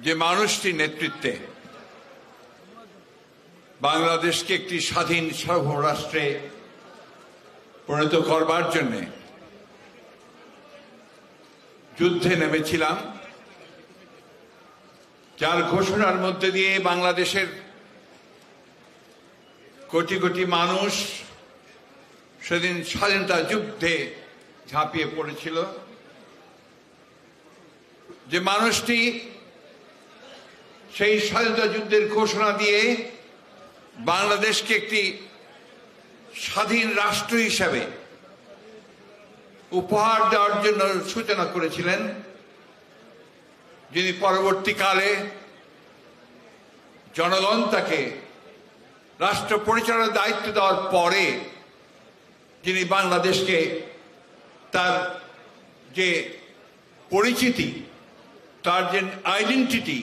যে মানুষটির নেতৃত্বে বাংলাদেশকে একটি স্বাধীন সার্বভৌম রাষ্ট্রে পরিণত করবার জন্য যুদ্ধে নেমেছিলাম, যার ঘোষণার মধ্যে দিয়ে বাংলাদেশের কোটি কোটি মানুষ সেদিন স্বাধীনতা যুদ্ধে ঝাঁপিয়ে পড়েছিল, যে মানুষটি সেই স্বাধীনতা যুদ্ধের ঘোষণা দিয়ে বাংলাদেশকে একটি স্বাধীন রাষ্ট্র হিসাবে উপহার দেওয়ার জন্য সূচনা করেছিলেন, যিনি পরবর্তীকালে জনগণ তাকে রাষ্ট্র পরিচালনার দায়িত্ব দেওয়ার পরে যিনি বাংলাদেশকে তার যে পরিচিতি, তার যে আইডেন্টিটি,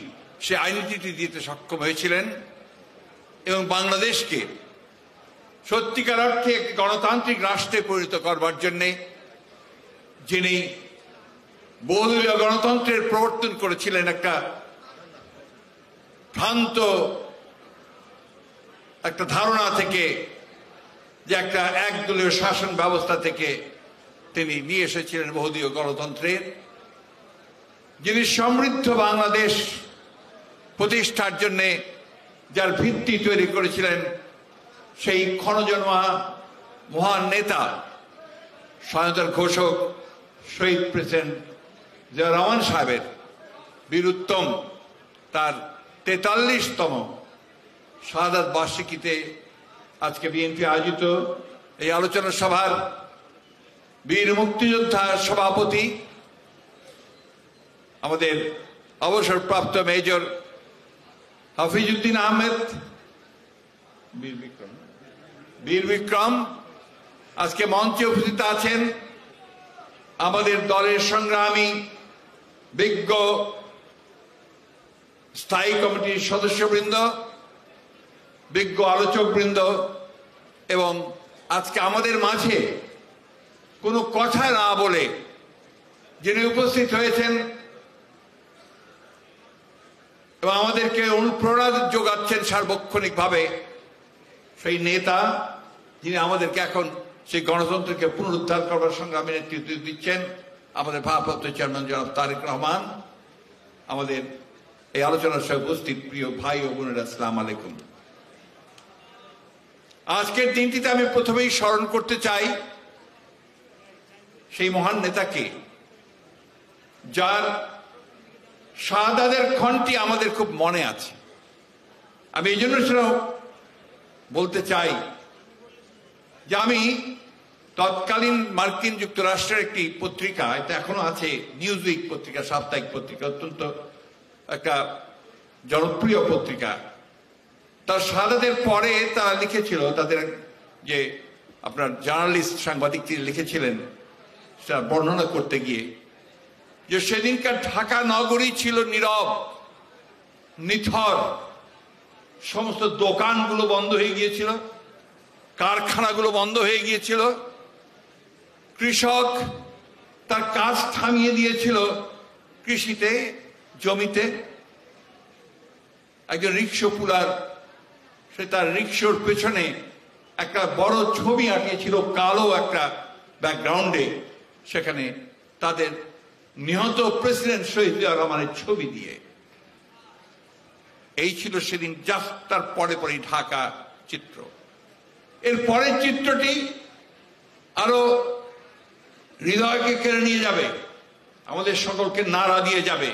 সে আইডেন্টিটি দিতে সক্ষম হয়েছিলেন এবং বাংলাদেশকে সত্যিকার অর্থে একটি গণতান্ত্রিক রাষ্ট্রে পরিণত করবার জন্যে যিনি বহুদলীয় গণতন্ত্রের প্রবর্তন করেছিলেন, একটা ভ্রান্ত একটা ধারণা থেকে, যে একটা একদলীয় শাসন ব্যবস্থা থেকে তিনি নিয়ে এসেছিলেন বহুদলীয় গণতন্ত্রের, যিনি সমৃদ্ধ বাংলাদেশ প্রতিষ্ঠার জন্য যার ভিত্তি তৈরি করেছিলেন, সেই ক্ষণজন্মা মহান নেতা স্বাধীনতার ঘোষক শহীদ প্রেসিডেন্ট জিয়া রহমান সাহেবের বীরুত্তম তার 43তম শাহাদাত বার্ষিকীতে আজকে বিএনপি আয়োজিত এই আলোচনা সভার বীর মুক্তিযোদ্ধা সভাপতি আমাদের অবসরপ্রাপ্ত মেজর হাফিজউদ্দিন আহমেদ বীর বিক্রম আজকে মঞ্চে উপস্থিত আছেন। আমাদের দলের সংগ্রামী বিজ্ঞ স্থায়ী কমিটির সদস্যবৃন্দ, বিজ্ঞ আলোচকবৃন্দ, এবং আজকে আমাদের মাঝে কোনো কথা না বলে যিনি উপস্থিত হয়েছেন এবং আমাদেরকে অনুপ্রেরণা যোগাচ্ছেন সার্বক্ষণিকভাবে, সেই নেতা যিনি আমাদেরকে এখন সেই গণতন্ত্রকে পুনরুদ্ধার করবার সংগ্রামে নেতৃত্ব দিচ্ছেন, আমাদের ভারপ্রাপ্ত চেয়ারম্যান জনাব তারেক রহমান। আমাদের এই আলোচনার সঙ্গে উপস্থিত প্রিয় ভাই ও বোনেরা, আসসালামু আলাইকুম। আজকের দিনটিতে আমি প্রথমেই স্মরণ করতে চাই সেই মহান নেতাকে, যার শাহাদাতের ক্ষণটি আমাদের খুব মনে আছে। আমি এই জন্য সেটা বলতে চাই যে আমি তৎকালীন মার্কিন যুক্তরাষ্ট্রের একটি পত্রিকা, এটা এখনো আছে, নিউজউইক পত্রিকা, সাপ্তাহিক পত্রিকা, অত্যন্ত একটা জনপ্রিয় পত্রিকা, তার শাহাদাতের পরে তারা লিখেছিল, তাদের যে আপনার জার্নালিস্ট সাংবাদিক তিনি লিখেছিলেন সেটা বর্ণনা করতে গিয়ে, যে সেদিনকার ঢাকা নগরী ছিল নীরব, নিথর, সমস্ত দোকানগুলো বন্ধ হয়ে গিয়েছিল, কারখানাগুলো বন্ধ হয়ে গিয়েছিল, কৃষক তার কাজ থামিয়ে দিয়েছিল কৃষিতে, জমিতে। একজন রিক্সা পুলার, সে তার রিক্সার পেছনে একটা বড় ছবি আঁকিয়েছিল কালো একটা ব্যাকগ্রাউন্ডে, সেখানে তাদের নিহত প্রেসিডেন্ট শহীদ জিয়া রহমানের ছবি দিয়ে। এই ছিল সেদিন, জাস্ট তার পরে পরে ঢাকা চিত্র। এর পরের চিত্রটি আরো হৃদয়কে কেড়ে নিয়ে যাবে, আমাদের সকলকে নাড়া দিয়ে যাবে।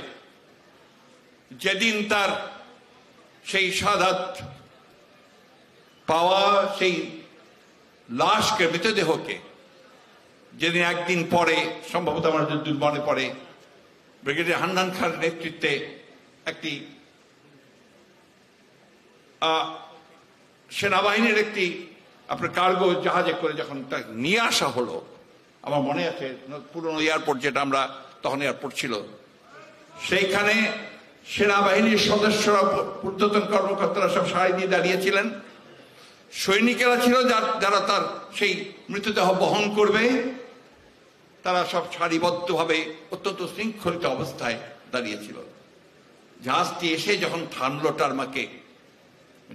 যেদিন তার সেই শাহাদাত পাওয়া সেই লাশকে, মৃতদেহকে, যেদিন একদিন পরে, সম্ভবত আমার যদি মনে পড়ে, ব্রিগেডিয়ার হান্নান খানের নেতৃত্বে একটি সেনাবাহিনীর একটি আপনার কার্গো জাহাজে করে যখন তাকে নিয়ে আসা হলো, আমার মনে আছে পুরনো এয়ারপোর্ট, যেটা আমরা তখন এয়ারপোর্ট ছিল, সেইখানে সেনাবাহিনীর সদস্যরা, ঊর্ধ্বতন কর্মকর্তারা সব সারি দিয়ে দাঁড়িয়েছিলেন, সৈনিকেরা ছিল যারা তার সেই মৃতদেহ বহন করবে, তারা সব সারিবদ্ধভাবে অত্যন্ত শৃঙ্খলিত অবস্থায় দাঁড়িয়েছিল। জাহাজটি এসে যখন থামলো টারমাকে,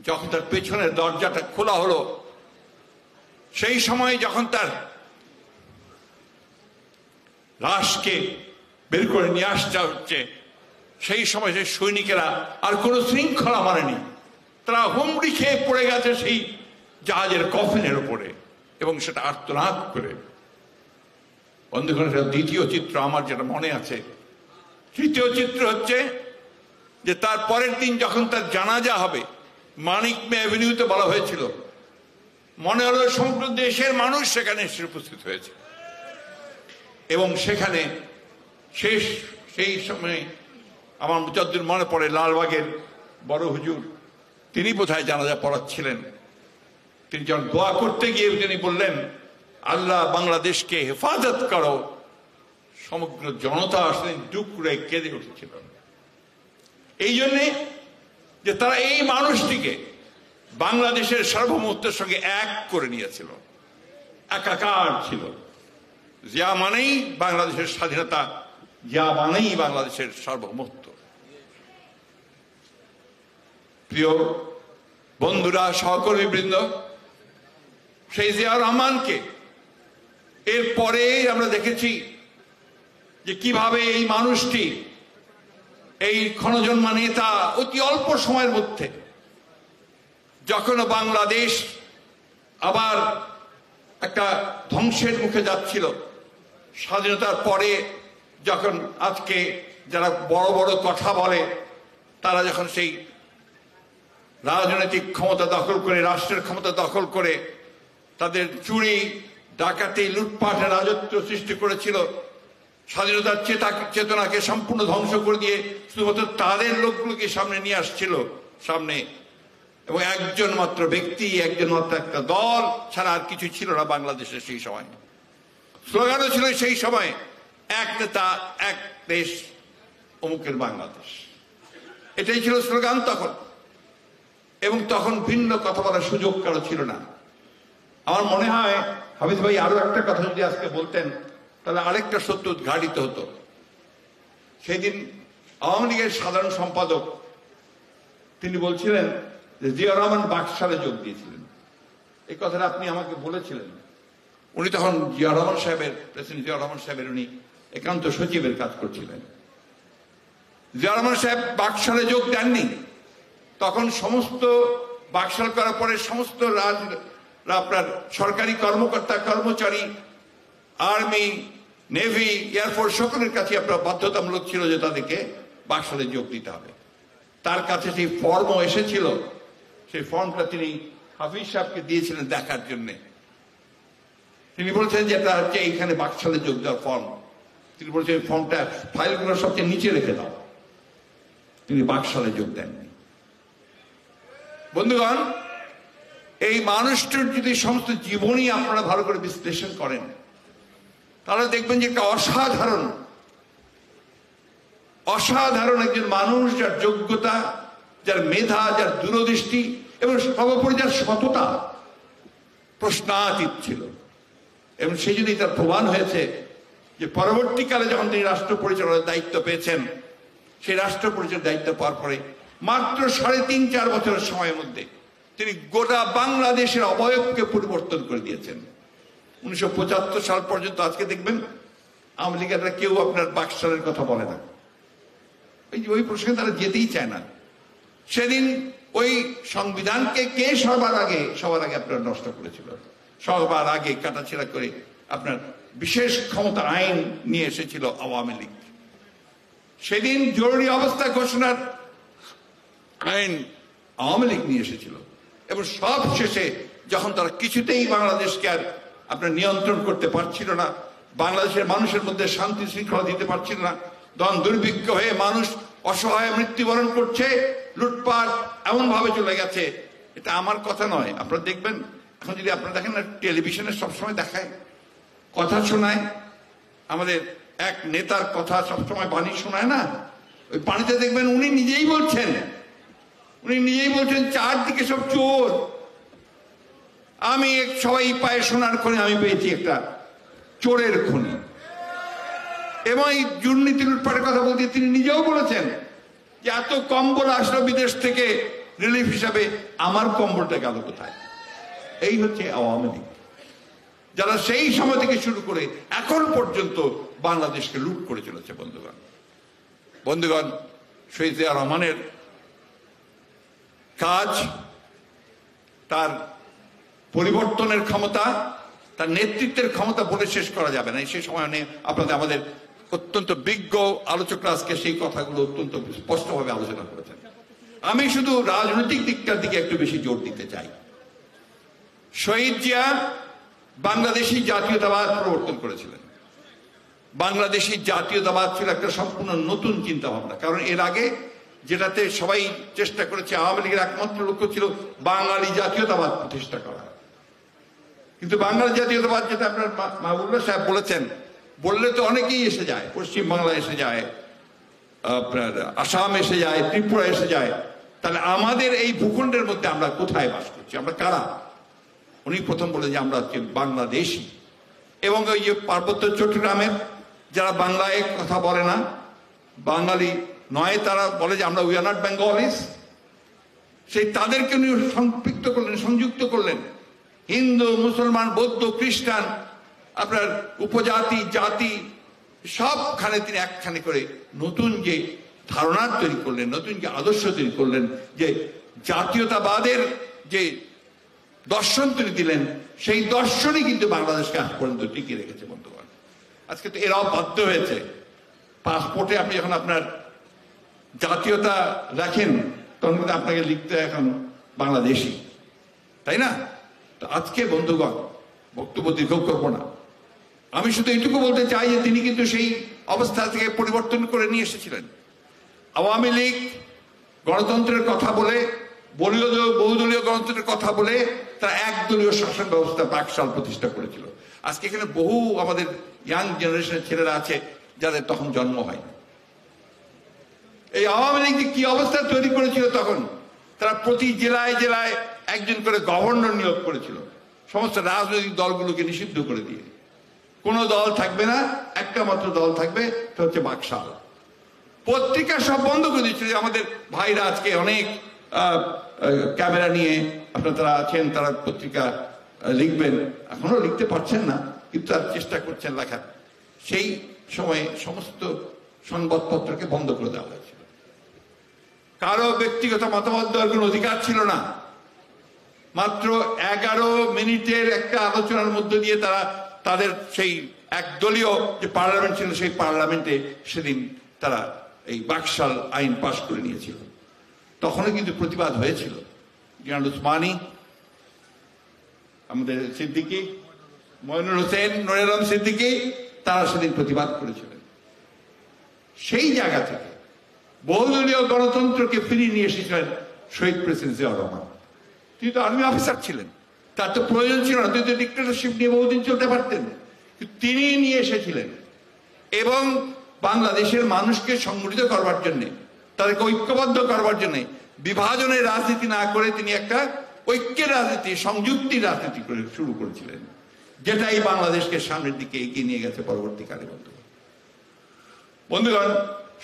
যখন তার পেছনের দরজাটা খোলা হলো, সেই সময় যখন তার লাশকে বের করে নিয়ে আসতে হচ্ছে, সেই সময় সেই সৈনিকেরা আর কোনো শৃঙ্খলা মানেনি, তারা হুমড়ি খেয়ে পড়ে গেছে সেই জাহাজের কফিনের উপরে, এবং সেটা আর্তনাদ করে। বন্ধুগণ, দ্বিতীয় চিত্র আমার যেটা মনে আছে। তৃতীয় চিত্র হচ্ছে যে তার পরের দিন যখন তার জানাজা হবে, মানিক মে অ্যাভিনিউতে বলা হয়েছিল, মনে হলো সমগ্র দেশের মানুষ সেখানে এসে উপস্থিত হয়েছে। এবং সেখানে সেই সময় আমার যতদূর মনে পড়ে, লালবাগের বড় হুজুর, তিনি বোধহয় জানাজা পড়াচ্ছিলেন। তিনি যখন দোয়া করতে গিয়ে তিনি বললেন, আল্লাহ বাংলাদেশকে হেফাজত করো, সমগ্র জনতা আসলে ডুকরে কেঁদে উঠেছিল। এই জন্যে যে তারা এই মানুষটিকে বাংলাদেশের সার্বভৌমত্বের সঙ্গে এক করে নিয়েছিল, একাকার ছিল। জিয়া মানেই বাংলাদেশের স্বাধীনতা, জিয়া মানেই বাংলাদেশের সার্বভৌমত্ব। প্রিয় বন্ধুরা, সহকর্মীবৃন্দ, সেই জিয়াউর রহমানকে এরপরে আমরা দেখেছি যে কিভাবে এই মানুষটি, এই ক্ষণজন্মা নেতা, অতি অল্প সময়ের মধ্যে যখন বাংলাদেশ আবার একটা ধ্বংসের মুখে যাচ্ছিল, স্বাধীনতার পরে যখন আজকে যারা বড় বড় কথা বলে, তারা যখন সেই রাজনৈতিক ক্ষমতা দখল করে, রাষ্ট্রের ক্ষমতা দখল করে তাদের চুরি ডাকাতি লুটপাটের রাজত্ব সৃষ্টি করেছিল, স্বাধীনতার চেতনাকে সম্পূর্ণ ধ্বংস করে দিয়ে শুধুমাত্র তাদের লোকগুলোকে সামনে নিয়ে আসছিল সামনে, এবং একজন মাত্র ব্যক্তি, একজন মাত্র একটা দল ছাড়া আর কিছু ছিল না বাংলাদেশে সেই সময়। স্লোগানও ছিল সেই সময়, এক নেতা এক দেশ, অমুকের বাংলাদেশ, এটাই ছিল স্লোগান তখন। এবং তখন ভিন্ন কথা বলার সুযোগ কারো ছিল না। আমার মনে হয় হাফিজ ভাই আরো একটা কথা যদি আজকে বলতেন, তাহলে আরেকটা সত্য উদ্ঘাটিত হতো। সেই দিন আওয়ামী লীগের সাধারণ সম্পাদক তিনি বলছিলেন যে জিয়াউর রহমান বাকশালে যোগ দিয়েছিলেন। এই কথাটা আপনি আমাকে বলেছিলেন। উনি তখন জিয়াউর রহমান সাহেবের, প্রেসিডেন্ট জিয়াউর রহমান সাহেবের উনি একান্ত সচিবের কাজ করছিলেন। জিয়াউর রহমান সাহেব বাকশালে যোগ দেননি। তখন সমস্ত বাকশাল করার পরে সমস্ত আপনার সরকারি কর্মকর্তা কর্মচারী, আর্মি, নেভি, এয়ারফোর্স সকলের কাছে আপনার বাধ্যতামূলক ছিল যে তাদেরকে বাকশালে যোগ দিতে হবে। তার কাছে সেই ফর্মও এসেছিল। সেই ফর্মটা তিনি হাফিজ সাহেবকে দিয়েছিলেন দেখার জন্যে। তিনি বলছেন যে এটা হচ্ছে এইখানে বাকশালে যোগ দেওয়ার ফর্ম। তিনি বলছেন ফর্মটা ফাইলগুলো সবচেয়ে নিচে রেখে দাও। তিনি বাকশালে যোগ দেননি। বন্ধুগণ, এই মানুষটির যদি সমস্ত জীবনী আপনারা ভালো করে বিশ্লেষণ করেন, তাহলে দেখবেন যে একটা অসাধারণ একজন মানুষ, যার যোগ্যতা, যার মেধা, যার দূরদৃষ্টি এবং সর্বোপরি যার সততা প্রশ্নাতীত ছিল। এবং সেই জন্যই তার প্রমাণ হয়েছে যে পরবর্তীকালে যখন তিনি রাষ্ট্র পরিচালনার দায়িত্ব পেয়েছেন, সেই রাষ্ট্র পরিচালনার দায়িত্ব পাওয়ার পরে মাত্র 3.5-4 বছরের সময়ের মধ্যে তিনি গোটা বাংলাদেশের অবয়বকে পরিবর্তন করে দিয়েছেন। 1975 সাল পর্যন্ত আজকে দেখবেন আওয়ামী লীগের কেউ আপনার বাকশালের কথা বলে না। ওই প্রসঙ্গে তারা যেতেই চায় না। সেদিন ওই সংবিধানকে কে সবার আগে আপনার নষ্ট করেছিল? সবার আগে কাটাছেড়া করে আপনার বিশেষ ক্ষমতা আইন নিয়ে এসেছিল আওয়ামী লীগ। সেদিন জরুরি অবস্থা ঘোষণার আইন আওয়ামী লীগ নিয়ে এসেছিল। এবং সব শেষে যখন তারা কিছুতেই বাংলাদেশকে আর আপনার নিয়ন্ত্রণ করতে পারছিল না, বাংলাদেশের মানুষের মধ্যে শান্তি শৃঙ্খলা দিতে পারছিল না, তখন দুর্ভিক্ষ হয়ে মানুষ অসহায় মৃত্যুবরণ করছে, লুটপাট এমন ভাবে চলে গেছে। এটা আমার কথা নয়, আপনারা দেখবেন এখন যদি আপনারা দেখেন না, টেলিভিশনে সবসময় দেখায়, কথা শোনায়, আমাদের এক নেতার কথা সবসময় বাণী শোনায় না, ওই বাণীতে দেখবেন উনি নিজেই বলছেন চারদিকে সব চোর। আমি সবাই পায়ে সোনার খনি, আমি পেয়েছি একটা চোরের খনি। এবং এই দুর্নীতি লুটপাটের কথা বলতে তিনি নিজেও বলেছেন যে এত কম্বল আসলো বিদেশ থেকে রিলিফ হিসাবে, আমার কম্বলটা গেল কোথায়? এই হচ্ছে আওয়ামী লীগ, যারা সেই সময় থেকে শুরু করে এখন পর্যন্ত বাংলাদেশকে লুট করে চলেছে। বন্ধুগণ, শহীদ জিয়া রহমানের কাজ, তার পরিবর্তনের ক্ষমতা, তার নেতৃত্বের ক্ষমতা বলে শেষ করা যাবে না। সেই সময় নিয়ে আপনাদের আমাদের অত্যন্ত বিজ্ঞ আলোচকরা আজকে সেই কথাগুলো অত্যন্ত স্পষ্টভাবে আলোচনা করেছেন। আমি শুধু রাজনৈতিক দিকটার দিকে একটু বেশি জোর দিতে চাই। শহীদ জিয়া বাংলাদেশি জাতীয়তাবাদ প্রবর্তন করেছিলেন। বাংলাদেশি জাতীয়তাবাদ ছিল একটা সম্পূর্ণ নতুন চিন্তা ভাবনা। কারণ এর আগে যেটাতে সবাই চেষ্টা করেছে, আওয়ামী লীগের একমাত্র লক্ষ্য ছিল বাঙালি জাতীয়তাবাদ প্রতিষ্ঠা করা। কিন্তু বাঙালি জাতীয়তাবাদ, যেটা আপনার মাহবুবুল্লাহ সাহেব বলেছেন, বললে তো অনেকেই এসে যায়, পশ্চিম বাংলা এসে যায়, আপনার আসাম এসে যায়, ত্রিপুরা এসে যায়। তাহলে আমাদের এই ভূখণ্ডের মধ্যে আমরা কোথায় বাস করছি, আমরা কারা? উনি প্রথম বলে যে আমরা হচ্ছে বাংলাদেশি। এবং ওই যে পার্বত্য চট্টগ্রামের যারা বাংলায় কথা বলে না, বাঙালি নয়, তারা বলে যে আমরা উই আর নট বেঙ্গলিস, সেই তাদেরকে উনি সম্পৃক্ত করলেন, সংযুক্ত করলেন। হিন্দু, মুসলমান, বৌদ্ধ, খ্রিস্টান, আপনার উপজাতি, জাতি সবখানে তিনি একখানে করে নতুন যে ধারণা তৈরি করলেন, নতুন যে আদর্শ তৈরি করলেন, যে জাতীয়তাবাদের যে দর্শন তিনি দিলেন, সেই দর্শনই কিন্তু বাংলাদেশকে আজ পর্যন্ত টিকিয়ে রেখেছে। বন্ধুগণ, আজকে তো এরাও বাধ্য হয়েছে, পাসপোর্টে আপনি যখন আপনার জাতীয়তা রাখেন তখন কিন্তু আপনাকে লিখতে এখন বাংলাদেশি, তাই না? তো আজকে বন্ধুগণ, বক্তব্য দীর্ঘ করব না, আমি শুধু এইটুকু বলতে চাই যে তিনি কিন্তু সেই অবস্থা থেকে পরিবর্তন করে নিয়ে এসেছিলেন। আওয়ামী লীগ গণতন্ত্রের কথা বলে, বহুদলীয় গণতন্ত্রের কথা বলে তারা একদলীয় শাসন ব্যবস্থা বাকশাল প্রতিষ্ঠা করেছিল। আজকে এখানে বহু আমাদের ইয়াং জেনারেশনের ছেলেরা আছে যাদের তখন জন্ম হয়নি। এই আওয়ামী লীগ কি অবস্থা তৈরি করেছিল তখন? তারা প্রতি জেলায় জেলায় একজন করে গভর্নর নিয়োগ করেছিল, সমস্ত রাজনৈতিক দলগুলোকে নিষিদ্ধ করে দিয়ে। কোনো দল থাকবে না, একটা মাত্র দল থাকবে, তা হচ্ছে বাকশাল। পত্রিকা সব বন্ধ করে দিচ্ছিল। আমাদের ভাইরা আজকে অনেক ক্যামেরা নিয়ে আপনারা তারা আছেন, তারা পত্রিকা লিখবেন, এখনো লিখতে পারছেন না, কিন্তু তার চেষ্টা করছেন লেখার। সেই সময়ে সমস্ত সংবাদপত্রকে বন্ধ করে দেওয়া হয়েছিল। কারো ব্যক্তিগত মতামত দেওয়ার কোনো অধিকার ছিল না। মাত্র 11 মিনিটের একটা আলোচনার মধ্য দিয়ে তারা তাদের সেই একদলীয় যে পার্লামেন্ট ছিল, সেই পার্লামেন্টে সেদিন তারা এই বাকশাল আইন পাশ করে নিয়েছিল। তখনও কিন্তু প্রতিবাদ হয়েছিল। জনাব উসমানী, আমাদের সিদ্দিকী, মইনুল হোসেন, নুরে আলম সিদ্দিকী, তারা সেদিন প্রতিবাদ করেছিলেন। সেই জায়গা থেকে বহুদলীয় গণতন্ত্রকে ফিরিয়ে নিয়ে এসেছিলেন শহীদ প্রেসিডেন্ট জিয়া রহমান। তিনি তো আর্মি অফিসার ছিলেন, তার তো প্রয়োজন ছিল না, তিনি তো ডিক্টেটরশিপ নিয়ে বহুদিন চলতে পারতেন। তিনি নিয়ে এসেছিলেন এবং বাংলাদেশের মানুষকে সংগঠিত করবার জন্য, তাদেরকে ঐক্যবদ্ধ করবার জন্য, বিভাজনের রাজনীতি না করে তিনি একটা ঐক্যের রাজনীতি, সংযুক্তির রাজনীতি করে শুরু করেছিলেন, যেটাই বাংলাদেশকে সামনের দিকে এগিয়ে নিয়ে গেছে পরবর্তীকালে। বন্ধুগণ,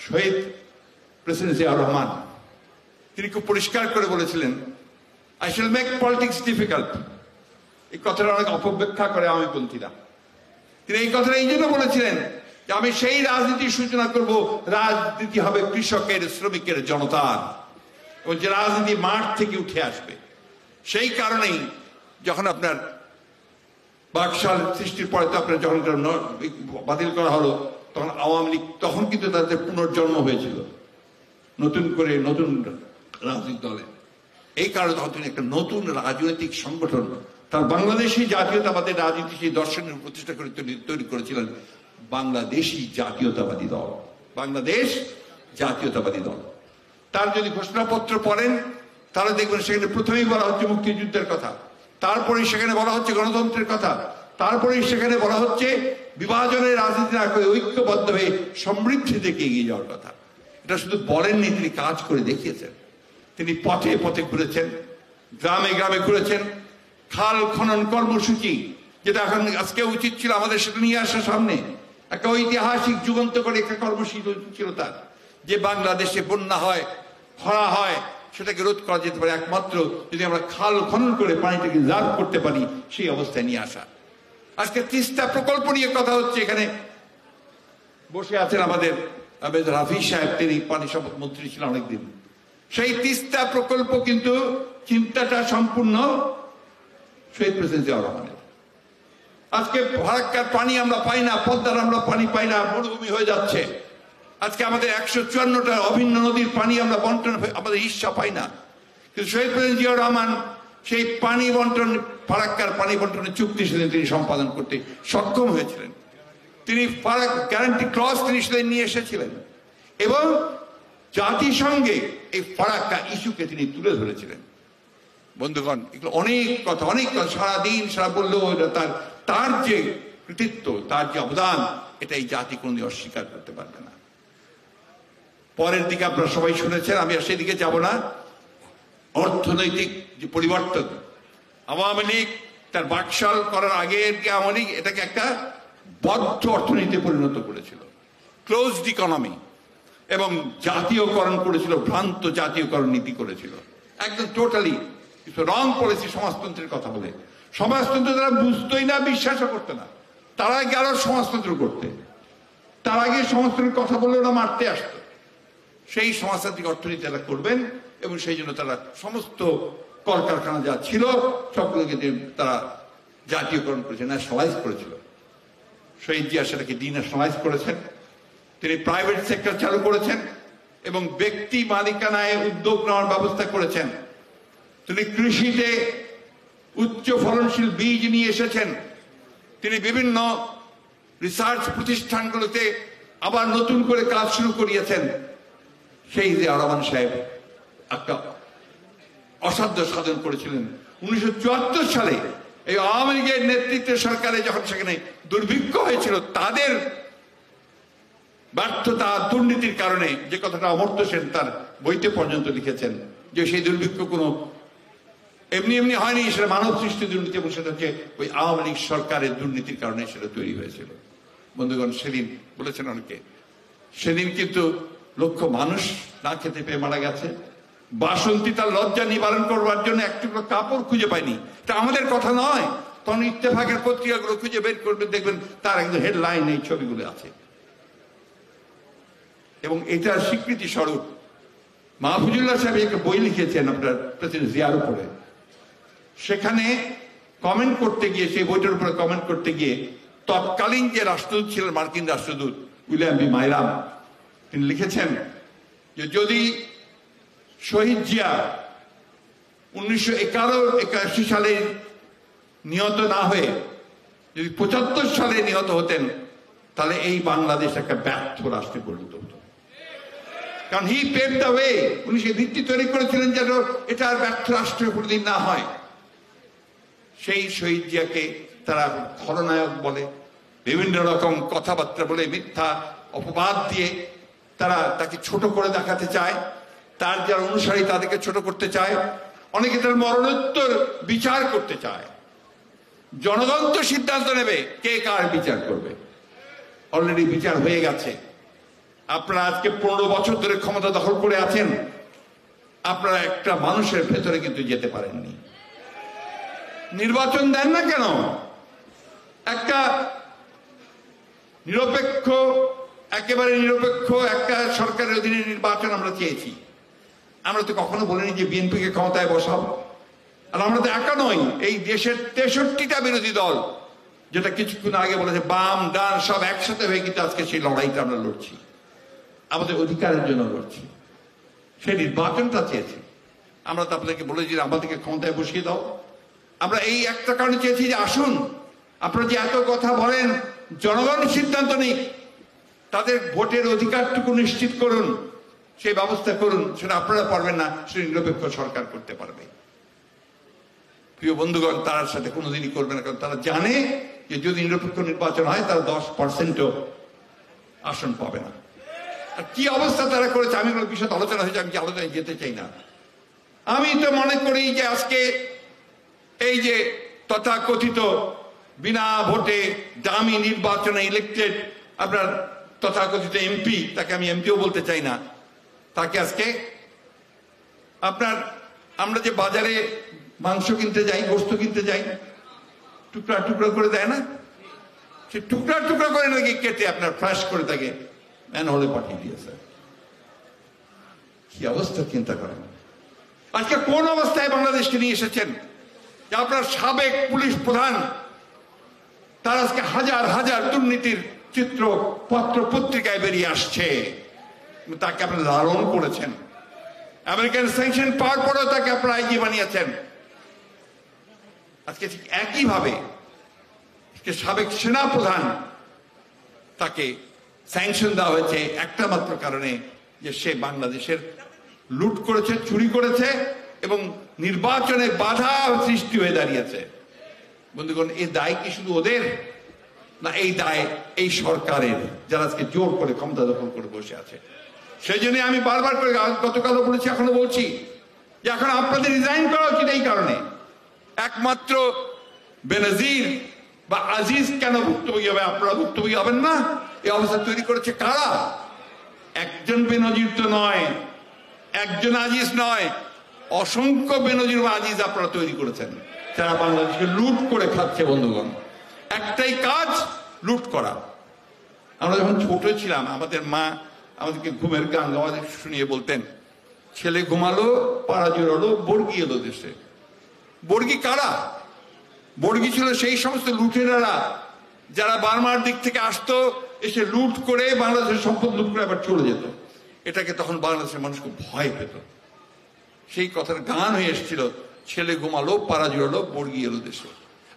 শহীদ প্রেসিডেন্ট জিয়া রহমান তিনি খুব পরিষ্কার করে বলেছিলেন, I shall make politics difficult। এই কথাটা অনেক অপব্যাখ্যা করে আওয়ামীপন্থীরা। তিনি এই কথাটা এই জন্য বলেছিলেন যে আমি সেই রাজনীতির সূচনা করব, রাজনীতি হবে কৃষকের, শ্রমিকের, জনতার, এবং যে রাজনীতি মাঠ থেকে উঠে আসবে। সেই কারণেই যখন আপনার বাকশাল সৃষ্টির পরে তো আপনার যখন বাতিল করা হলো, তখন আওয়ামী লীগ, তখন কিন্তু তাদের পুনর্জন্ম হয়েছিল নতুন করে, নতুন রাজনৈতিক দলে। এই কারণে তখন তিনি একটা নতুন রাজনৈতিক সংগঠন, তার বাংলাদেশি জাতীয়তাবাদের রাজনীতি সেই দর্শনের প্রতিষ্ঠা করে তৈরি করেছিলেন বাংলাদেশি জাতীয়তাবাদী দল, বাংলাদেশ জাতীয়তাবাদী দল। তার যদি ঘোষণাপত্র পড়েন তাহলে দেখবেন সেখানে প্রথমেই বলা হচ্ছে মুক্তিযুদ্ধের কথা, তারপরেই সেখানে বলা হচ্ছে গণতন্ত্রের কথা, তারপরেই সেখানে বলা হচ্ছে বিভাজনের রাজনীতি না করে ঐক্যবদ্ধ হয়ে সমৃদ্ধি থেকে এগিয়ে যাওয়ার কথা। এটা শুধু বলেননি, তিনি কাজ করে দেখিয়েছেন। তিনি পথে পথে ঘুরেছেন, গ্রামে গ্রামে ঘুরেছেন। খাল খনন কর্মসূচি, যেটা এখন আজকে উচিত ছিল আমাদের সেটা নিয়ে আসা সামনে, একটা ঐতিহাসিক যুগান্তকারী একটা কর্মসূচি ছিল তার, যে বাংলাদেশে বন্যা হয়, খরা হয়, সেটাকে রোধ করা যেতে পারে একমাত্র যদি আমরা খাল খনন করে পানিটাকে রিজার্ভ করতে পারি, সেই অবস্থায় নিয়ে আসা। আজকে তিস্তা প্রকল্প নিয়ে কথা হচ্ছে, এখানে বসে আছেন আমাদের হাফিজ সাহেব, তিনি পানি সম্পদ মন্ত্রী ছিলেন অনেকদিন। সেই তিস্তা প্রকল্প কিন্তু চিন্তাটা সম্পূর্ণ শহীদ প্রেসিডেন্ট জিয়াউর রহমানের। আজকে ফারাক্কার পানি আমরা পাই না, পদ্মার আমরা পানি পাই না, মরুভূমি হয়ে যাচ্ছে। আজকে আমাদের 154টা অভিন্ন নদীর পানি আমরা বন্টন, আমাদের হিস্সা পাই না। কিন্তু শহীদ প্রেসিডেন্ট জিয়াউর রহমান সেই পানি বন্টন, ফারাক্কার পানি বন্টনের চুক্তি সেদিন তিনি সম্পাদন করতে সক্ষম হয়েছিলেন। তিনি গ্যারান্টি ক্লজ তিনি সেদিন নিয়ে এসেছিলেন এবং জাতিসংঘে এই ফারাক্কা ইস্যুকে তিনি তুলে ধরেছিলেন। বন্ধুগণ, এগুলো অনেক কথা, সারাদিন সারা বললেও তার যে কৃতিত্ব, তার যে অবদান, এটা এই জাতি কোনদিন অস্বীকার করতে পারবে না। পরের দিকে আপনারা সবাই শুনেছেন, আমি আর সেদিকে যাব না। অর্থনৈতিক যে পরিবর্তন, আওয়ামী লীগ তার বাকশাল করার আগে আওয়ামী লীগ এটাকে একটা বদ্ধ অর্থনীতিতে পরিণত করেছিল, ক্লোজড ইকোনমি, এবং জাতীয়করণ করেছিল, ভ্রান্ত জাতীয়করণ নীতি করেছিল, একদম টোটালি রং পলিসি। সমাজতন্ত্রের কথা বলে, সমাজতন্ত্র তারা বুঝতোই না, বিশ্বাসও করতে না। তারা গেল সমাজতন্ত্র করতে, তার আগে সমাজতন্ত্রের কথা বলে ওরা মারতে আসতো। সেই সমাজতান্ত্রিক অর্থনীতি তারা করবেন এবং সেই জন্য তারা সমস্ত কলকারখানা যা ছিল সবগুলোকে তারা জাতীয়করণ করেছে, ন্যাশনালাইজ করেছিল। শহীদ জিয়া সেটাকে ডিন্যাশনালাইজ করেছেন, তিনি প্রাইভেট সেক্টর চালু করেছেন এবং ব্যক্তি মালিকানায় উদ্যোগ নেওয়ার ব্যবস্থা করেছেন। তিনি কৃষিতে উচ্চ ফলনশীল বীজ নিয়ে এসেছেন। তিনি বিভিন্ন রিসার্চ প্রতিষ্ঠানগুলোতে আবার নতুন করে কাজ শুরু করিয়েছেন। সেই জিয়াউর রহমান সাহেব একটা অসাধ্য সাধন করেছিলেন। 1974 সালে এই আওয়ামী লীগের নেতৃত্বে সরকারে যখন সেখানে দুর্ভিক্ষ হয়েছিল, তাদের ব্যর্থতা, দুর্নীতির কারণে, যে কথাটা অমর্ত্য সেন তার বইতে পর্যন্ত লিখেছেন, যে সেই দুর্ভিক্ষ কোনো এমনি এমনি হয়নি, সেটা মানব সৃষ্টি দুর্নীতি, এবং সেটা হচ্ছে ওই আওয়ামী লীগ সরকারের দুর্নীতির কারণে সেটা তৈরি হয়েছিল। বন্ধুগণ, সেদিন বলেছেন অনেকে, সেদিন কিন্তু লক্ষ মানুষ না খেতে পেয়ে মারা গেছে। বাসন্তী তার লজ্জা নিবারণ করবার জন্য একটু কাপড় খুঁজে পায়নি। এটা আমাদের কথা নয়, তখন ইত্তেফাকের পত্রিকাগুলো খুঁজে বের করবে, দেখবেন তার একদম হেডলাইন এই ছবিগুলো আছে। এবং এটার স্বীকৃতি স্বরূপ মাহফুজুল্লাহ সাহেব একটা বই লিখেছেন আপনার প্রেসিডেন্ট জিয়ার উপরে। সেখানে কমেন্ট করতে গিয়ে, সেই বইটার উপরে কমেন্ট করতে গিয়ে তৎকালীন যে রাষ্ট্রদূত ছিলেন, মার্কিন রাষ্ট্রদূত উইলিয়াম বি মাইরাম, তিনি লিখেছেন যে যদি শহীদ জিয়া 1981 সালে নিহত না হয়ে যদি 75 সালে নিহত হতেন, তাহলে এই বাংলাদেশ একটা ব্যর্থ রাষ্ট্রে পরিণত হতো। কারণ হি পেভ দ্য ওয়ে, উনি সেই ভিত্তি তৈরি করেছিলেন যেন এটা আর ব্যর্থ রাষ্ট্রে কোনোদিন না হয়। সেই শহীদ জিয়াকে তারা খলনায়ক বলে, বিভিন্ন রকম কথাবার্তা বলে, মিথ্যা অপবাদ দিয়ে তারা তাকে ছোট করে দেখাতে চায়, তার যারা অনুসারী তাদেরকে ছোট করতে চায়, অনেকে তার মরণোত্তর বিচার করতে চায়। জনগণ তো সিদ্ধান্ত নেবে কে কার বিচার করবে। অলরেডি বিচার হয়ে গেছে। আপনারা আজকে 15 বছর ধরে ক্ষমতা দখল করে আছেন, আপনারা একটা মানুষের ভেতরে কিন্তু যেতে পারেননি। নির্বাচন দেন না কেন? একটা নিরপেক্ষ, একেবারে নিরপেক্ষ একটা সরকারের অধীনে নির্বাচন আমরা চেয়েছি। আমরা তো কখনো বলিনি যে বিএনপিকে ক্ষমতায় বসাবো। আর আমরা তো একা নই, এই দেশের 63টা বিরোধী দল, যেটা কিছুক্ষণ আগে বলেছে বাম ডান সব একসাথে হয়ে কিন্তু আজকে সেই লড়াইটা আমরা লড়ছি, আমাদের অধিকারের জন্য লড়ছি, সেই নির্বাচনটা চেয়েছি। আমরা তো আপনাদেরকে বলেছি যে আমাদেরকে ক্ষমতায় বসিয়ে দাও। আমরা এই একটা কারণে চেয়েছি যে আসুন, আপনারা যে এত কথা বলেন, জনগণ সিদ্ধান্ত নিক, তাদের ভোটের অধিকারটুকু নিশ্চিত করুন, সেই ব্যবস্থা করুন। সেটা আপনারা পারবেন না, সেটা নিরপেক্ষ সরকার করতে পারবে। প্রিয় বন্ধুগণ, তার সাথে কোনোদিনই করবে না, কারণ তারা জানে যে যদি নিরপেক্ষ নির্বাচন হয় তারা 10%ও আসন পাবে না। আর কি অবস্থা তারা করেছে, আমি কোনো বিষয়ে আলোচনা হয়েছে, আমি আলোচনায় যেতে চাই না। আমি তো মনে করি যে আজকে এই যে তথাকথিত বিনা ভোটে দামি নির্বাচনে ইলেক্টেড আপনার তথাকথিত এমপি, তাকে আমি এমপিও বলতে চাই না, তাকে আজকে আপনার আমরা যে বাজারে মাংস কিনতে যাই, গোস্ত কিনতে যাই, টুকরা টুকরা করে দেয় না, সে টুকরা টুকরা করে নাকি কেটে আপনার ফ্রাশ করে তাকে ম্যানহোলে পাঠিয়ে দিয়েছে। কি অবস্থা চিন্তা করেন। আজকে কোন অবস্থায় বাংলাদেশকে নিয়ে এসেছেন যে আপনার সাবেক পুলিশ প্রধান তার আজকে হাজার হাজার দুর্নীতির চিত্র পত্র পত্রিকায় বেরিয়ে আসছে, তাকে আপনি লালন করেছেন, আমেরিকান স্যাংশন পাওয়ার পরেও তাকে আপনারা আইজি বানিয়েছেন। আজকে ঠিক একইভাবে সাবেক সেনা প্রধান তাকে স্যাংশন দেওয়া হয়েছে একটা মাত্র কারণে যে সে বাংলাদেশের লুট করেছে, চুরি করেছে এবং নির্বাচনে বাধা সৃষ্টি হয়ে দাঁড়িয়েছে। বন্ধুগণ, এই দায় কি শুধু ওদের, না এই দায় এই সরকারের, যারা আজকে জোর করে ক্ষমতা দখল করে বসে আছে? সেই জন্য আমি বারবার করে গতকালও বলেছি, এখনো বলছি যে এখন আপনাদের রিজাইন করা উচিত এই কারণে। একমাত্র বেনজির বা আজিজ কেন ভুক্তভোগী হবে? আপনারা ভুক্তভোগী হবেন না? এই অবস্থা তৈরি করেছে কারা? একজন বেনজির তো নয়, একজন আজিজ নয়, অসংখ্য বেনজির বা আজিজ আপনারা তৈরি করেছেন, যারা বাংলাদেশকে লুট করে খাচ্ছে। বন্ধুগণ, একটাই কাজ, লুট করা। আমরা যখন ছোট ছিলাম আমাদের মা আমাদেরকে ঘুমের গান আমাদের শুনিয়ে বলতেন, ছেলে ঘুমালো, পাড়া জোড়ালো, বর্গি এলো দেশে। বর্গি কারা? বর্গি ছিল সেই সমস্ত লুটেরারা যারা বার্মার দিক থেকে আসতো, এসে লুট করে বাংলাদেশের সম্পদ লুট করে আবার চলে যেত। এটাকে তখন বাংলাদেশের মানুষ খুব ভয় পেত। সেই কথার গান হয়ে এসেছিল, ছেলে ঘুমালো, পাড়া জোড়ালো, বর্গি এলো দেশে।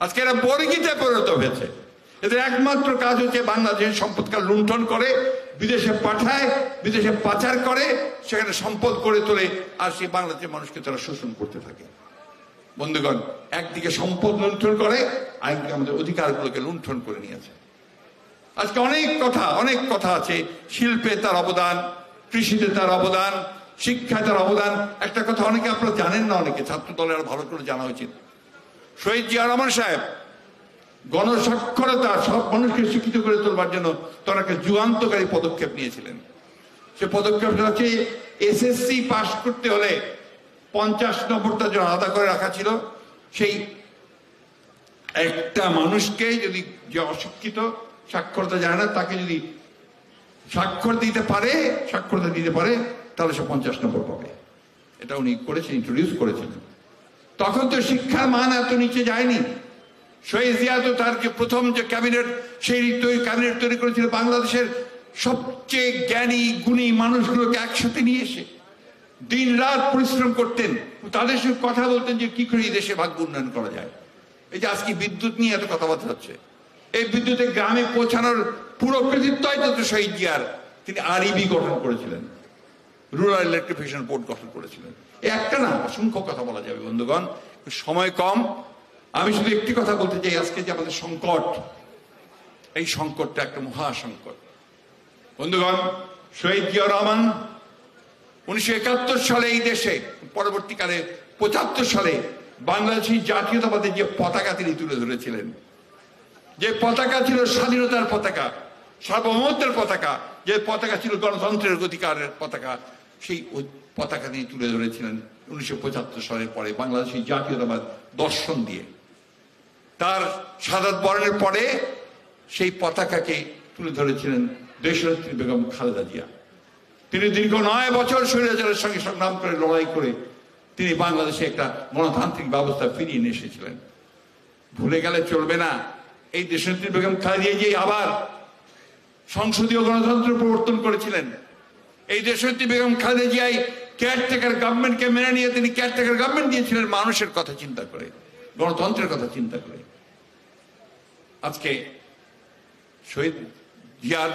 আজকে এরা বর্গিতে পরিণত হয়েছে। এদের একমাত্র কাজ হচ্ছে বাংলাদেশের সম্পদকে লুণ্ঠন করে বিদেশে পাঠায়, বিদেশে পাচার করে, সেখানে সম্পদ করে তোলে, আর সেই বাংলাদেশের মানুষকে তারা শোষণ করতে থাকে। বন্ধুগণ, একদিকে সম্পদ লুণ্ঠন করে, আরেকদিকে আমাদের অধিকারগুলোকে লুণ্ঠন করে নিয়েছে। আজকে অনেক কথা আছে। শিল্পে তার অবদান, কৃষিতে তার অবদান, শিক্ষায় তার অবদান। একটা কথা অনেকে আপনারা জানেন না, অনেকে ছাত্র দলের আরো ভালো করে জানা উচিত। শহীদ জিয়া রহমান সাহেব গণস্বাক্ষরতা, সব মানুষকে শিক্ষিত করে তোলবার জন্য তার একটা যুগান্তকারী পদক্ষেপ নিয়েছিলেন। সে পদক্ষেপটা হচ্ছে এসএসসি পাস করতে হলে 50 নম্বরটা যেন আলাদা করে রাখা ছিল। সেই একটা মানুষকে যদি, যে অশিক্ষিত, সাক্ষরতা জানে না, তাকে যদি সাক্ষরতা দিতে পারে তাহলে সে 50 নম্বর পাবে। এটা উনি করেছেন, ইন্ট্রোডিউস করেছিলেন। তখন তো শিক্ষার মান এত নিচে যায়নি। শহীদ জিয়া তো তার যে প্রথম যে ক্যাবিনেট, সেই ক্যাবিনেট তৈরি করেছিল বাংলাদেশের সবচেয়ে জ্ঞানী গুণী মানুষগুলোকে একসাথে নিয়ে এসে দিন রাত পরিশ্রম করতেন, তাদের সঙ্গে কথা বলতেন যে কি করে এই দেশে ভাগ্য উন্নয়ন করা যায়। এই যে আজকে বিদ্যুৎ নিয়ে এত কথাবার্তা হচ্ছে, এই বিদ্যুতে গ্রামে পৌঁছানোর পুরো কৃতিত্বই তো শহীদ জিয়ার। তিনি আরইবি গঠন করেছিলেন, রুরাল ইলেকট্রিফিকেশন বোর্ড গঠন করেছিলেন। একটা না, অসংখ্য কথা বলা যাবে। বন্ধুগণ, সময় কম, আমি শুধু একটি কথা বলতে চাই। আজকে যে আমাদের সংকট, এই সংকটটা একটা মহা সংকট। বন্ধুগণ, শহীদ জিয়া রহমান 1971 সালে এই দেশে, পরবর্তীকালে 75 সালে বাংলাদেশি জাতীয়তাবাদের যে পতাকা তিনি তুলে ধরেছিলেন, যে পতাকা ছিল স্বাধীনতার পতাকা, সার্বভৌমত্বের পতাকা, যে পতাকা ছিল গণতন্ত্রের অধিকারের পতাকা, সেই পতাকা তিনি তুলে ধরেছিলেন 1975 সালের পরে বাংলাদেশি জাতীয়তাবাদ দর্শন দিয়ে। তার শাহাদাত বরণের পরে সেই পতাকাকে তুলে ধরেছিলেন দেশনেত্রী বেগম খালেদা জিয়া। তিনি দীর্ঘ 9 বছর স্বৈরাচারের সঙ্গে সংগ্রাম করে, লড়াই করে তিনি বাংলাদেশে একটা গণতান্ত্রিক ব্যবস্থা ফিরিয়ে নিয়ে এসেছিলেন। ভুলে গেলে চলবে না, এই দেশনেত্রী বেগম খালেদা জিয়া আবার সংসদীয় গণতন্ত্র প্রবর্তন করেছিলেন। এই দেশনেত্রী বেগম খালেদা জিয়াই কেয়ারটেকার গভর্নমেন্টকে মেনে নিয়ে তিনি কেয়ারটেকার গভর্নমেন্ট দিয়েছিলেন মানুষের কথা চিন্তা করে, গণতন্ত্রের কথা চিন্তা করে। আজকে শহীদ জিয়ার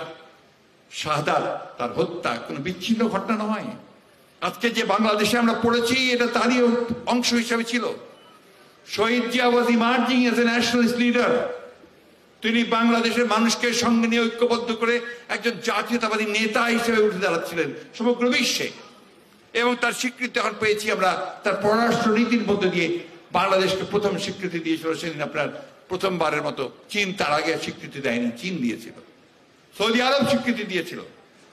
শাহাদাত, তার হত্যা কোনো বিচ্ছিন্ন ঘটনা নয়। আজকে যে বাংলাদেশে আমরা পড়েছি, এটা তারই অংশ হিসাবে ছিল। Shaheed Zia was emerging as a nationalist leader. তিনি বাংলাদেশের মানুষকে সঙ্গে নিয়ে ঐক্যবদ্ধ করে একজন জাতীয়তাবাদী নেতা হিসেবে উঠে দাঁড়াচ্ছিলেন সমগ্র বিশ্বে। এবং তার স্বীকৃতি এখন পেয়েছি আমরা তার পররাষ্ট্র নীতির মধ্যে দিয়ে। বাংলাদেশকে প্রথম স্বীকৃতি দিয়েছিল সেদিন আপনার প্রথমবারের মতো চীন, তার আগে স্বীকৃতি দেয়নি, চীন দিয়েছিল। সৌদি আরব স্বীকৃতি দিয়েছিল।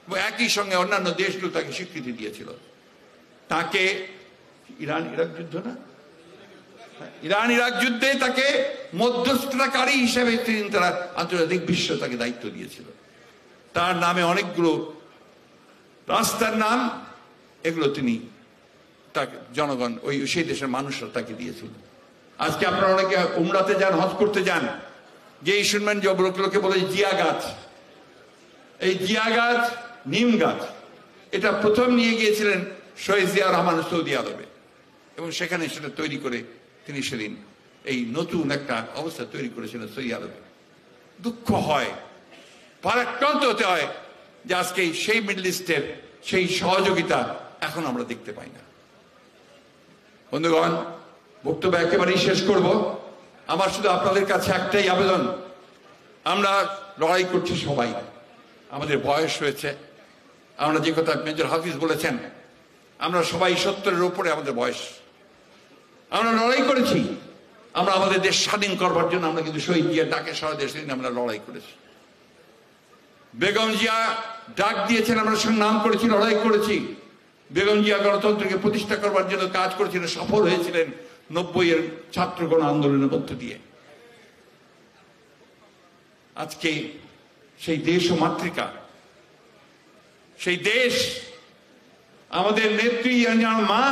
এবং একই সঙ্গে অন্যান্য দেশগুলো তাকে স্বীকৃতি দিয়েছিল। তাকে ইরান ইরাক যুদ্ধ না, ইরান ইরাক যুদ্ধে তাকে মধ্যস্থতাকারী হিসেবে তারা আন্তর্জাতিক বিশ্ব তাকে দায়িত্ব দিয়েছিল। তার নামে অনেকগুলো রাস্তার নাম, এগুলো তিনি তাকে জনগণ ওই সেই দেশের মানুষরা তাকে দিয়েছিল। আজকে আপনারা অনেকে উমরাতে যান, হজ করতে যান, যে শুনবেন যে লোকে বলে জিয়া গাছ। এই জিয়া গাছ, নিম গাছ, এটা প্রথম নিয়ে গিয়েছিলেন শহীদ জিয়া রহমান সৌদি আরবে, এবং সেখানে সেটা তৈরি করে তিনি সেদিন এই নতুন একটা অবস্থা তৈরি করেছিলেন সৌদি আরবে। দুঃখ হয়, ভারাক্রান্ত হতে হয় যে আজকে সেই মিডল ইস্টের সেই সহযোগিতা এখন আমরা দেখতে পাই না। বন্ধুগণ, বক্তব্য একেবারেই শেষ করব। আমার শুধু আপনাদের কাছে একটাই আবেদন, আমরা লড়াই করছি সবাই, আমাদের বয়স হয়েছে, আমরা যে কথা মেজর হাফিজ বলেছেন, আমরা সবাই 70-এর উপরে আমাদের বয়স, আমরা লড়াই করেছি। আমরা আমাদের দেশ স্বাধীন করবার জন্য আমরা কিন্তু শহীদ জিয়া ডাকে সারা দেশ আমরা লড়াই করেছি। বেগম জিয়া ডাক দিয়েছেন, আমরা সংগ্রাম করেছি, লড়াই করেছি। বেগম জিয়া গণতন্ত্রকে প্রতিষ্ঠা করবার জন্য কাজ করেছিলেন, সফল হয়েছিলেন 90-এর ছাত্র গণ আন্দোলনের মধ্য দিয়ে। আজকে সেই দেশ ও মাতৃকা, সেই দেশ, আমাদের নেত্রী মা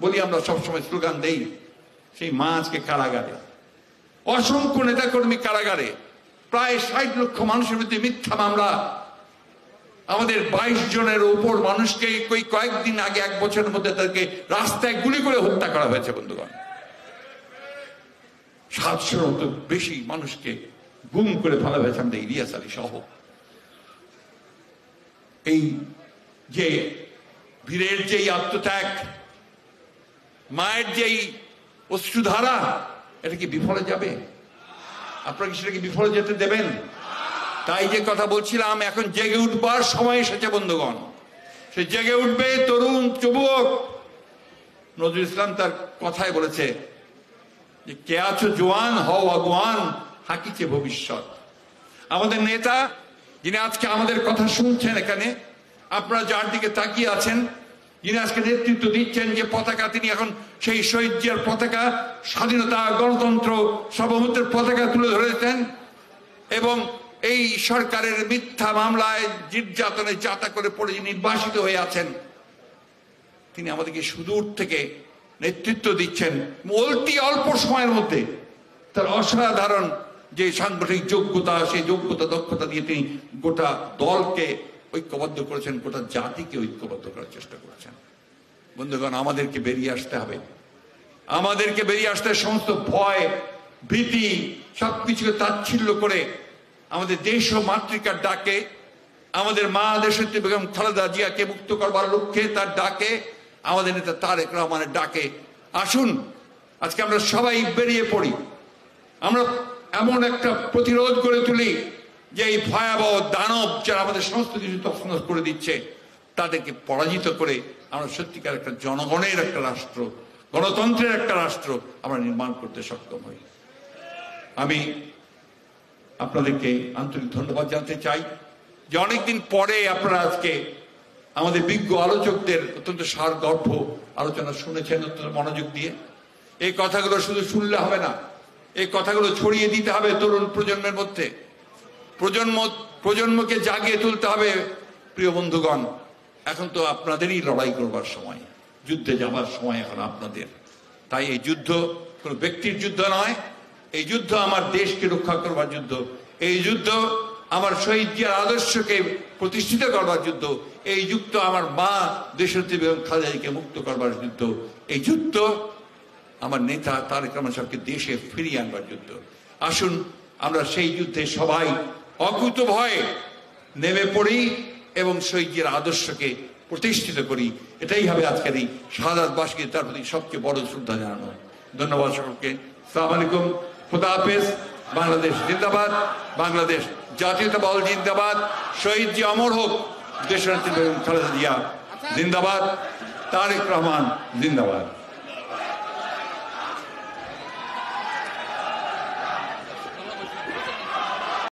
বলি আমরা সবসময় স্লোগান দেই, সেই মা আজকে কারাগারে, অসংখ্য নেতাকর্মী কারাগারে, প্রায় 60 লক্ষ মানুষের মধ্যে মিথ্যা মামলা। আমাদের 22 জনের উপর মানুষকে কয়েকদিন আগে, 1 বছরের মধ্যে তাদেরকে রাস্তায় গুলি করে হত্যা করা হয়েছে। বন্ধুগণ, 700-র মতো বেশি মানুষকে গুম করে ফেলা হয়েছে আমাদের ইলিয়াস আলী সহ। এই যে বীরের যেই আত্মত্যাগ, মায়ের যেই অশ্রুধারা, এটা কি বিফলে যাবে? আপনারা কি সেটাকে বিফলে যেতে দেবেন? তাই যে কথা বলছিলাম, এখন জেগে উঠবার সময় এসেছে বন্ধুগণ। সে জেগে উঠবে তরুণ যুবক। নজরুল ইসলাম তার কথায় বলেছে যে কে আছো জোয়ান, হও আগুয়ান, হাকিছে ভবিষ্যৎ। আমাদের নেতা যিনি আজকে আমাদের কথা শুনছেন, এখানে আপনারা যার দিকে তাকিয়ে আছেন, যিনি আজকে নেতৃত্ব দিচ্ছেন, যে পতাকা তিনি এখন সেই শহীদ জিয়ার পতাকা, স্বাধীনতা, গণতন্ত্র, সার্বভৌমত্বের পতাকা তুলে ধরেছেন, এবং এই সরকারের মিথ্যা মামলায় নির্যাতনে যাতা করে পড়ে নির্বাসিত হয়ে আছেন, তিনি আমাদেরকে সুদূর থেকে নেতৃত্ব দিচ্ছেন। অল্প সময়ের মধ্যে তার অসাধারণ যে সাংগঠনিক যোগ্যতা, সেই যোগ্যতা দক্ষতা দিয়ে তিনি গোটা দলকে ঐক্যবদ্ধ করেছেন, গোটা জাতিকে ঐক্যবদ্ধ করার চেষ্টা করেছেন। বন্ধুগণ, আমাদেরকে বেরিয়ে আসতে হবে, আমাদেরকে বেরিয়ে আসতে সমস্ত ভয়, ভীতি সবকিছুকে তাচ্ছিল্য করে আমাদের দেশ ও মাতৃকার ডাকে, আমাদের মা দেশনেত্রী বেগম খালেদা জিয়াকে মুক্ত করবার লক্ষ্যে তার ডাকে, আমাদের নেতা তারেক রহমানের ডাকে আসুন আজকে আমরা সবাই বেরিয়ে পড়ি। আমরা এমন একটা প্রতিরোধ করে তুলি যে এই ভয়াবহ দানব যারা আমাদের সমস্ত কিছু তছনছ করে দিচ্ছে, তাদেরকে পরাজিত করে আমরা সত্যিকার একটা জনগণের একটা রাষ্ট্র, গণতন্ত্রের একটা রাষ্ট্র আমরা নির্মাণ করতে সক্ষম হই। আমি আপনাদেরকে আন্তরিক ধন্যবাদ জানাতে চাই যে অনেকদিন পরে আপনারা আজকে আমাদের বিজ্ঞ আলোচকদের অত্যন্ত সারগর্ভ আলোচনা শুনেছেন অত্যন্ত মনোযোগ দিয়ে। এই কথাগুলো শুধু শুনলে হবে না, এই কথাগুলো ছড়িয়ে দিতে হবে তরুণ প্রজন্মের মধ্যে, প্রজন্মকে জাগিয়ে তুলতে হবে। প্রিয় বন্ধুগণ, এখন তো আপনাদেরই লড়াই করবার সময়, যুদ্ধে যাবার সময় এখন আপনাদের। তাই এই যুদ্ধ কোনো ব্যক্তির যুদ্ধ নয়, এই যুদ্ধ আমার দেশকে রক্ষা করবার যুদ্ধ, এই যুদ্ধ আমার শহীদ জিয়ার আদর্শকে প্রতিষ্ঠিত করবার যুদ্ধ, এই যুদ্ধ আমার মা দেশনেত্রী বেগম খালেদা জিয়াকে মুক্ত করবার যুদ্ধ, এই যুদ্ধ আমার নেতা তারেক রহমান সাহেবকে দেশে ফিরিয়ে আনবার যুদ্ধ। আসুন আমরা সেই যুদ্ধে সবাই অকুত ভয়ে নেমে পড়ি এবং শহীদ জিয়ার আদর্শকে প্রতিষ্ঠিত করি। এটাই হবে আজকের এই শাহাদাতবাসীকে তার প্রতি সবচেয়ে বড় শ্রদ্ধা জানানো। ধন্যবাদ সকলকে। আসসালামু আলাইকুম, খুদা হাফেজ। বাংলাদেশ জিন্দাবাদ, বাংলাদেশ জাতীয়তাবাদ জিন্দাবাদ, শহীদ জিয়া অমর হোক, দেশনেত্রী বেগম খালেদা জিয়া জিন্দাবাদ, তারেক রহমান জিন্দাবাদ।